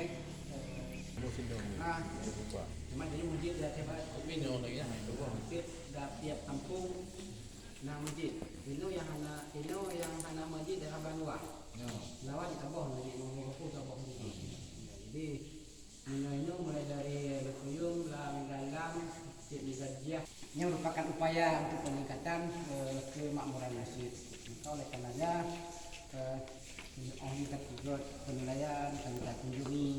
baik. Musim dong. Nah, Lupa. cuma jadi masjid dah tiap Minum lagi ya. masjid dah tiap kampung nah masjid. Ini yang hana masjid dah Banua. Lawan tabah lagi mengumpul tabah masjid. Jadi ini mulai dari Lukuyung, Lam, Masjid Nizamiyah yang merupakan upaya untuk peningkatan kemakmuran masjid. Maka oleh karenanya kita juga penilaian kami kita kunjungi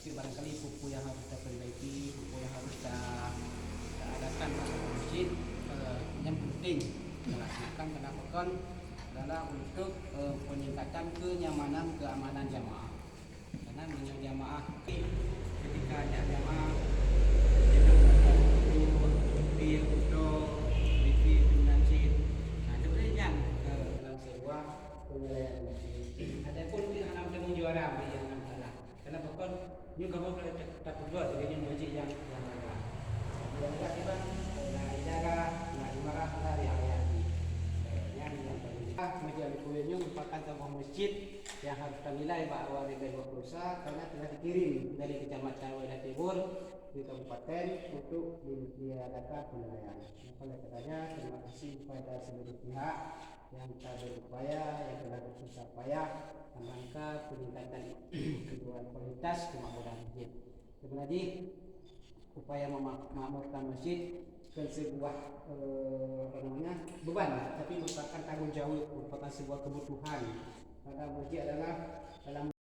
itu barangkali pupuk yang harus kita perbaiki, pupuk yang harus kita adakan pada masjid yang penting melaksanakan kenapa kan adalah untuk peningkatan keamanan jamaah. Karena menjadi jamaah ketika ada jamaah jangan mobil udok di masjid. Nah sebenarnya dalam sebuah penilaian masjid. Adapun di anak dengan juara yang salah. Karena bahkan juga mau tak berbuat dengan masjid yang ada. Yang tiba nah dijaga, nah dimarah dari ayat. Yang paling masjid Al-Qurannya merupakan sebuah masjid yang harus kita nilai bahwa nilai berusaha karena telah dikirim dari Kecamatan Waidah Timur di kabupaten untuk diadakan penilaian. Oleh karenanya terima kasih kepada seluruh pihak yang telah berupaya, yang telah bersusah payah dalam rangka peningkatan kedua kualitas kemakmuran masjid. Sebenarnya upaya memakmurkan masjid bukan sebuah beban, tapi merupakan tanggung jawab, merupakan sebuah kebutuhan. Karena masjid adalah dalam